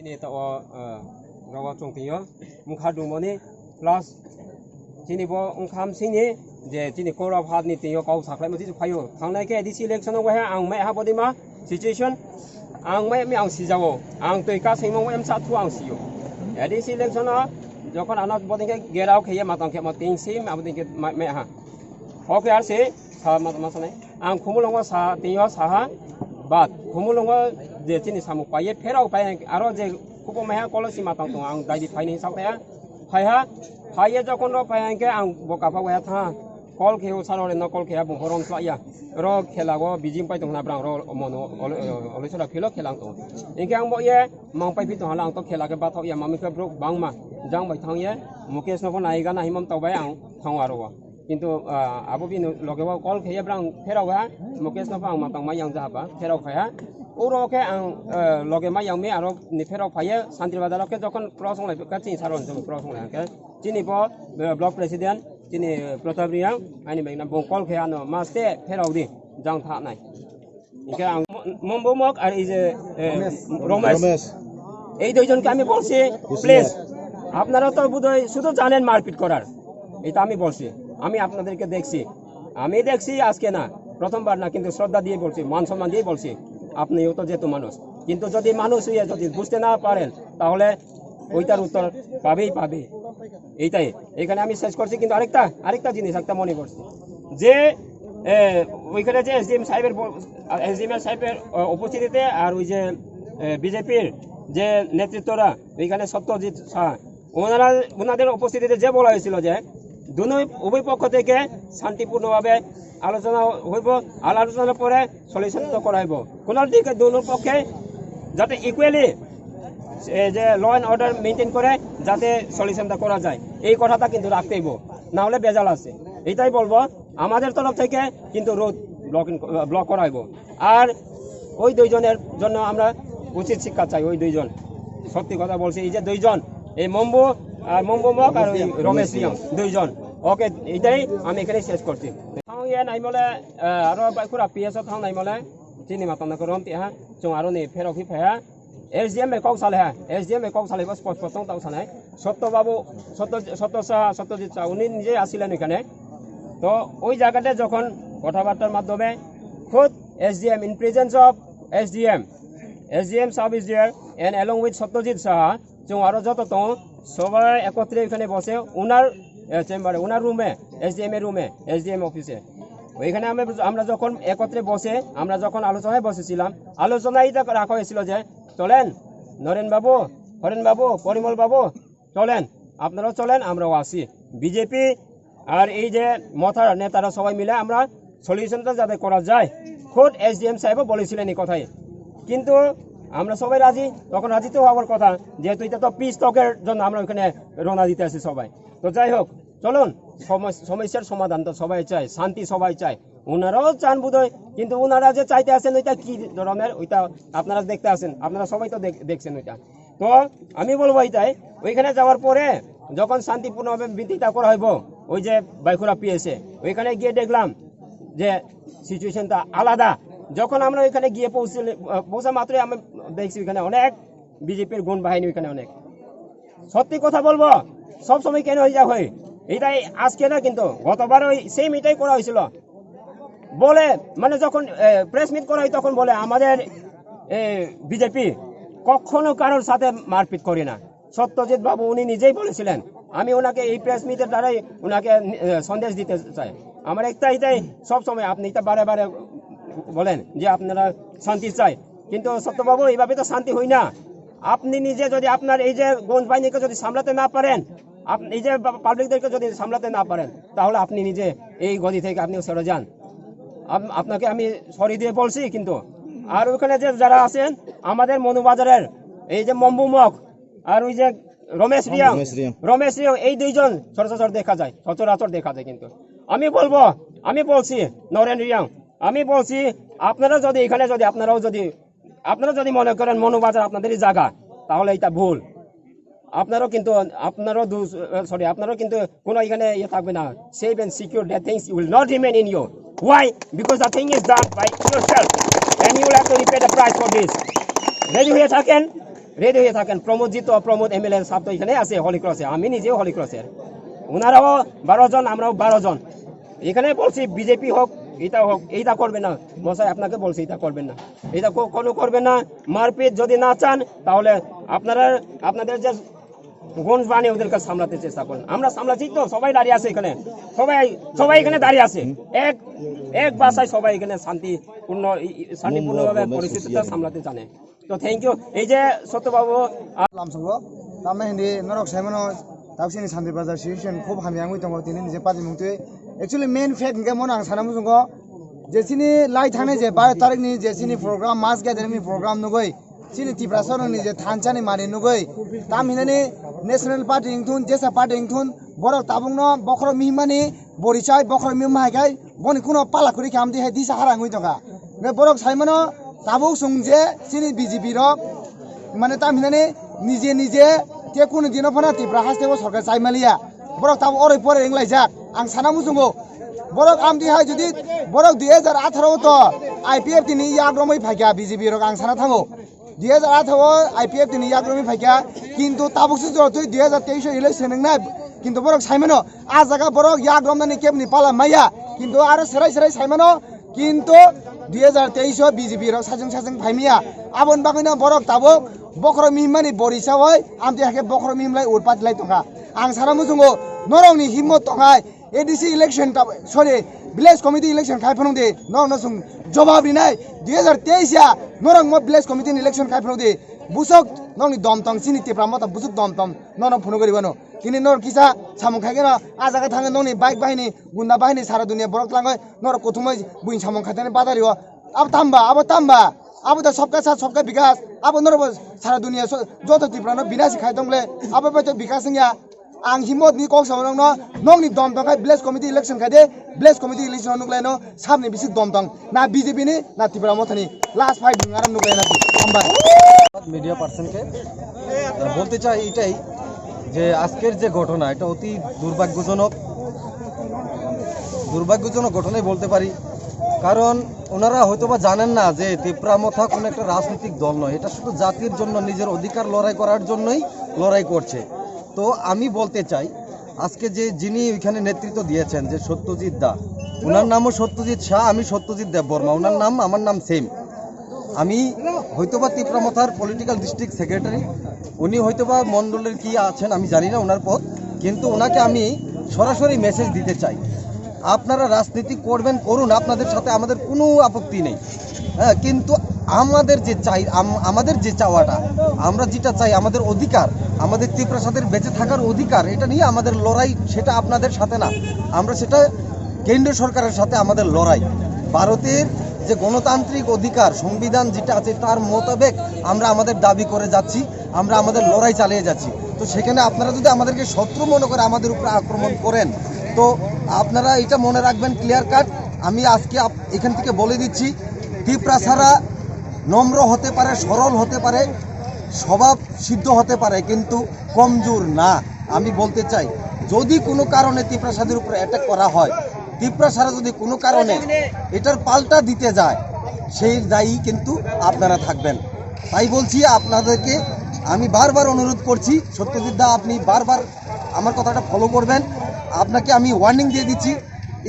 Ini tak rawat cungtiyo, mengkadu moni plus sini bo ungkam sini je sini korab hat ni tiyo kau saklai mesti payo. Tangnai ke edisi election aku ang mai ha bodi ma situation ang mai mi ang si jawo ang toi ka sing mong em sa tu ang siyo. Edisi election a যখন আনাজ বদিকে গেরাও খেয়ে মাতাং খে মত তিং সিম আবদিকে মে হা ওকে আর সে সা মত মাসনে আং খুমুলঙ্গ সা তিও সাহা বাদ খুমুলঙ্গ যে চিনি সামু পায়ে ফেরাও পায় আরো যে খুব মেহা কলসি মাতাং তো আং দাইদি ফাইনি সাকতেয়া ফাইহা ফাইয়ে যখন র পায়াঙ্কে আং বকা ফাওয়া থা কল খেও সাররে ন কল খেয়া বহরং সাইয়া র খেলাগো বিজিম পাই তংনা ব্রাং র মনো অলসরা ফিলো খেলাং তো ইনকে আং বয়ে মাং পাই ফি তো হালাং তো খেলাকে বাথাও ইয়া মামিকে bro বাংমা jang bai thang ye mukesh no ko nai ga na himam tawbai ang thang aro kintu abo bin loge wa kol kheye brang pheraw ha mukesh no phang ma tang ma yang ja ba pheraw phaya oro ke ang loge ma yang me aro ni pheraw phaye santri badal ke jokon prosong lai ka chin saron jom prosong lai ke chini bo block president chini pratap riang ani bai na bong kol khaya no ma ste pheraw di jang tha nai ike ang mombo mok ar is romesh এই দুইজনকে আমি বলছি please আপনারা তো বোধহয় শুধু জানেন মারপিট করার এটা আমি বলছি আমি আপনাদেরকে দেখছি আজকে না প্রথমবার না কিন্তু শ্রদ্ধা দিয়ে বলছি মান সম্মান দিয়ে বলছি আপনিও তো যেহেতু মানুষ কিন্তু যদি মানুষ হয়ে যদি বুঝতে না পারেন তাহলে ওইটার উত্তর পাবে এইটাই এখানে আমি শেষ করছি কিন্তু আরেকটা জিনিস একটা মনে করছি যে ওইখানে যে এসডিএম সাহেবের উপস্থিতিতে আর ওই যে বিজেপির যে নেতৃত্বরা ওইখানে সত্যজিৎ শাহ ওনাদের উপস্থিতিতে যে বলা হয়েছিল যে উভয় পক্ষ থেকে শান্তিপূর্ণভাবে আলোচনা হইব আলোচনার পরে সলিউশন করা হইব কোনার দিকে দুনো পক্ষে যাতে ইকুয়ালি যে ল অ্যান্ড অর্ডার মেনটেন করে যাতে সলিউশনটা করা যায় এই কথাটা কিন্তু রাখতে হইব না হলে বেজাল আছে এইটাই বলবো আমাদের তরফ থেকে কিন্তু রোড ব্লক করা হইব আর ওই দুইজনের জন্য আমরা উচিত শিক্ষা চাই ওই দুইজন সত্যি কথা বলছি এই যে দুইজন এই মম্বু মক আর রমেশ রিয়াং দুইজন ওকে এইটাই আমি এখানে শেষ করছি নাইমলে আরো বাইকুরা পিএস থাং নাইমলে চিনি মাতানা করম তিয়া চং আরো নি ফেরক হি ফায়া এসডিএম এ কক সালে এসডিএম এ কক সালে বাস স্পষ্ট তাও সানাই সত্যজিৎ শাহ উনি নিজে আসিলেন এখানে তো ওই জায়গাতে যখন কথাবার্তার মাধ্যমে খুদ SDM in presence of SDM Sahab is there and along with Satyajit Saha जो आरो যত তো সবাই একত্রে এখানে বসে ওনার চেম্বারে ওনার রুমে SDM এর রুমে SDM অফিসে ওইখানে আমরা যখন একত্রে বসে আমরা যখন আলোচনায় বসেছিলাম আলোচনায় রাখা হয়েছিল যে চলেন নরেন বাবু হরেন বাবু পরিমল বাবু চলেন আপনারাও চলেন আমরাও আসি বিজেপি আর এই যে মথার নেতারা সবাই মিলে আমরা সলিউশনটা যাতে করা যায় খোদ SDM সাহেবও বলেছিলেন এই কথাই কিন্তু আমরা সবাই রাজি তখন রাজি তো হওয়ার কথা যেহেতু এটা তো পিস টকের জন্য আমরা ওখানে রওনা দিতে আসি সবাই তো যাই হোক চলুন সমস্যার সমাধান তো সবাই চায় শান্তি সবাই চায় ওনারাও চান বোধহয় কিন্তু ওনারা যে চাইতে আসেন ওইটা কি ধরনের ওইটা আপনারা দেখতে আসেন আপনারা সবাই তো দেখছেন ওইটা তো আমি বলবো এইটাই ওইখানে যাওয়ার পরে যখন শান্তিপূর্ণভাবে বিধিটা করা হইব ওই যে বাইকুরা পিএসে ওইখানে গিয়ে দেখলাম যে সিচুয়েশনটা আলাদা যখন আমরা ওইখানে গিয়ে পৌঁছা মাত্রই আমি দেখছি ওইখানে অনেক বিজেপির গুণ বাহিনী ওইখানে অনেক সত্যি কথা বলবো সব সময় কেন হয়ে হয় এটাই আজকে না কিন্তু গতবার ওই সেম এটাই করা হয়েছিল বলে মানে যখন প্রেস মিট করা হয় তখন বলে আমাদের বিজেপি কখনো কারোর সাথে মারপিট করে না সত্যজিৎ বাবু উনি নিজেই বলেছিলেন আমি ওনাকে এই প্রেস মিটের দ্বারাই ওনাকে সন্দেশ দিতে চাই আমার এটাই সব সময় আপনি এটা বারে বারে বলেন যে আপনারা শান্তি চাই কিন্তু সত্যবাবু এইভাবে তো শান্তি হয় না আপনি নিজে যদি আপনার এই যে গঞ্জ বাহিনীকে যদি সামলাতে না পারেন আপনি এই যে পাবলিকদেরকে যদি সামলাতে না পারেন তাহলে আপনি নিজে এই গদি থেকে আপনি সরে যান আপনাকে আমি সরি দিয়ে বলছি কিন্তু আর ওখানে যে যারা আছেন আমাদের মনুবাজারের এই যে মম্বু মক আর ওই যে রমেশ রিয়াং এই দুইজন সচরাচর দেখা যায় কিন্তু আমি বলছি নরেন রিয়াং আমি বলছি আপনারা যদি এখানে যদি আপনারা যদি মনে করেন মনুবাজার আপনাদেরই জায়গা তাহলে এটা ভুল আপনারও কিন্তু কোনো এখানে ইয়ে থাকবে না safe and secure that things will not remain in you why because the thing is done by yourself and you will have to pay the price for this ready হয়ে থাকেন রেডি হয়ে থাকেন। প্রমোদ এমএলএ সাহেব তো এখানে আছে হলি ক্রসে, আমি নিজেও হলি ক্রসের, ওনারাও 12 জন, আমরাও 12 জন। এখানে বলছি বিজেপি হোক এটা হোক, এইটা করবেন না মশাই, আপনাকে বলছি এটা করবেন না, এটা কোনো করবেন না। মারপিট যদি না চান তাহলে আপনাদের যে গঞ্জ বানিয়ে ওদেরকে সামলাতে চেষ্টা করেন। আমরা সামলাচ্ছি তো, সবাই দাঁড়িয়ে আছে এখানে, সবাই এখানে দাঁড়িয়ে আছে, এক ভাষায় সবাই এখানে শান্তিপূর্ণভাবে পরিস্থিতিটা সামলাতে জানে। তো থ্যাংক ইউ। এই যে সত্যবাবু লামসঙ্গো তামে হিন্দি নরক সাইমনো दाउसिनि शान्ति बाजार सिचुएशन खूब हामियांगै दङ दिनै निजे पार्टी मुंथे एक्चुअली मेन फेक्ट इंगे मन आं साना मुसंगो जेसिनि लाई थांनाय जे 12 तारिखनि जेसिनि प्रोग्राम मास ग्यादारिंनि प्रोग्राम नुगै सिनि तिब्रासरनि जे थानसानि मानि नुगै ताम हिनानि नेशनल पार्टी इंथुन जेसा पार्टी इंथुन बर ताबुंनो बखर मिहिमानि बरिसाय बखर मिमाहायखाय बनि कुनो पालाखुरि खामदि हाय दिसा हारांगै दङा ने बरक साइमनो ताबु सुंजे सिनि बीजेपी रक माने ताम हिनानि निजे ते कुनो दिनो फना तिब्रा हास्तेबो सरकार चाइमालिया बरक ताबु ओरै परे इंलायजाक आं साना मुसंगो बरक आमदि हाय जुदि बरक 2018 तो आईपीएफ तिनि याग्रमै फाइका बीजेपी रक आं साना थांगो 2018 आईपीएफ तिनि याग्रमै फाइका किन्तु ताबुसु जरतु 2023 इलेक्शन नंगना किन्तु बरक साइमनो आ जागा बरक याग्रमनानि केपनि पाला माया किन्तु आरो सेराय साइमनो किन्तु 2023 बीजेपी रक साजों फाइमिया आबन बागैनो बरक ताबु बखर मिहिमानि बरिसावै आमदि हाके बखर मिहिमलाय उरपातलाय दंगा आं साना मुसंगो नरंनि हिम्मत दंगाय एडीसी इलेक्शन सरी विलेज कमिटी इलेक्शन खायफोरं दे न सुं जवाब दिनाय 2023 या नरं म विलेज कमिटी इलेक्शन खायफोरं दे बुसक नंनि दमतम सिनि तिप्रा मत बुसक दमतम नरं फुनो गरिबानो किनि नर किसा सामु खायगेन आजागा थाङो नंनि बाइक बाहिनी गुन्दा बाहिनी सारा दुनिया बरक लाङै नर कोथुमै बुइन सामु खायथाने बादारियो अब ताम्बा अब तो सबका साथ सबका विकास अब नर सारा दुनिया जो तो तिप्रानो विनाश खायदोंले अब तो विकास या आं हिम्मत नि कक सामन नंनि दम दंखाय विलेज कमिटी इलेक्शन खायदे विलेज कमिटी इलेक्शन नुग्लायनो साबनि बिसि दम दं ना बीजेपी नि ना तिप्रा मथनि लास्ट फाइट दुंगारा नुग्लायना हामबाय मीडिया पार्सन के बोलते चाই এটাই যে আজকের যে ঘটনা এটা অতি দুর্ভাগ্যজনক ঘটনাই বলতে পারি কারণ ওনারা হয়তোবা জানেন না যে তিপ্রামথা কোনো একটা রাজনৈতিক দল নয়, এটা শুধু জাতির জন্য নিজের অধিকার লড়াই করার জন্যই লড়াই করছে। তো আমি বলতে চাই আজকে যিনি ওইখানে নেতৃত্ব দিয়েছেন যে সত্যজিৎ দা, ওনার নামও সত্যজিৎ শাহ, আমি সত্যজিৎ দেববর্মা, ওনার নাম আমার নাম সেম। আমি হয়তোবা তিপ্রামথার পলিটিক্যাল ডিস্ট্রিক্ট সেক্রেটারি, উনি হয়তোবা মণ্ডলের কি আছেন আমি জানি না ওনার পদ, কিন্তু ওনাকে আমি সরাসরি মেসেজ দিতে চাই আপনারা রাজনীতি করবেন করুন, আপনাদের সাথে আমাদের কোনো আপত্তি নেই, হ্যাঁ, কিন্তু আমাদের যে চাওয়াটা, আমরা যেটা চাই আমাদের অধিকার, আমাদের তিপ্রাসাদের বেঁচে থাকার অধিকার, এটা নিয়ে আমাদের লড়াই, সেটা আপনাদের সাথে না, আমরা সেটা কেন্দ্রীয় সরকারের সাথে আমাদের লড়াই। ভারতের যে গণতান্ত্রিক অধিকার সংবিধান যেটা আছে তার মোতাবেক আমরা আমাদের দাবি করে যাচ্ছি, আমরা আমাদের লড়াই চালিয়ে যাচ্ছি। তো সেখানে আপনারা যদি আমাদেরকে শত্রু মনে করে আমাদের উপরে আক্রমণ করেন তো আপনারা এটা মনে রাখবেন ক্লিয়ার কাট। আমি আজকে এখান থেকে বলে দিচ্ছি তিপ্রাসারা নম্র হতে পারে, সরল হতে পারে, স্বভাব সিদ্ধ হতে পারে, কিন্তু কমজোর না। আমি বলতে চাই যদি কোনো কারণে তিপ্রাসাদের উপরে অ্যাটাক করা হয়, তিপ্রাসারা যদি কোনো কারণে এটার পাল্টা দিতে যায়, সেই দায়ী কিন্তু আপনারা থাকবেন। তাই বলছি আপনাদেরকে আমি বারবার অনুরোধ করছি, সত্যজিৎ দা আপনি বারবার আমার কথাটা ফলো করবেন। আপনাকে আমি ওয়ার্নিং দিয়ে দিচ্ছি,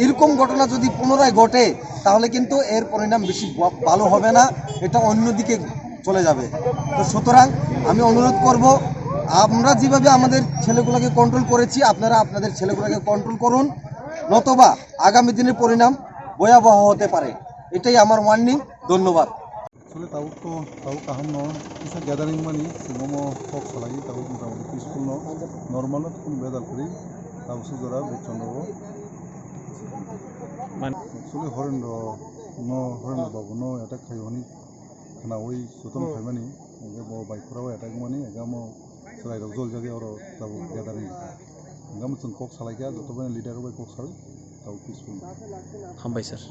এরকম ঘটনা যদি পুনরায় ঘটে তাহলে কিন্তু এর পরিণাম বেশি ভালো হবে না, এটা অন্যদিকে চলে যাবে। তো সুতরাং আমি অনুরোধ করব, আমরা যেভাবে আমাদের ছেলেগুলোকে কন্ট্রোল করেছি আপনারা আপনাদের ছেলেগুলোকে কন্ট্রোল করুন, নতবা আগামী দিনের পরিণাম ভয়াবহ হতে পারে। এটাই আমার ওয়ার্নিং। ধন্যবাদ। আসলে তাও কাহাম ন কিছু গ্যাদারিং মানি সিংহম কক সালাগি তাও মোটামুটি পিসফুল নর্মাল কোনো বেদাল করি তাও সুজরা বেচন্দ্র আসলে হরেন্দ্র বাবু ন অ্যাটাক খাইনি খানা ওই সুতন খাইমানি বাইকফोराव অ্যাটাক মানি এগামো সেলাইরক জল জাগে আর তাও গ্যাদারিং এগামো जों কক সালাইকা যতবানি লিডার বাই কক সালাই তাও পিসফুল हामबाय सर।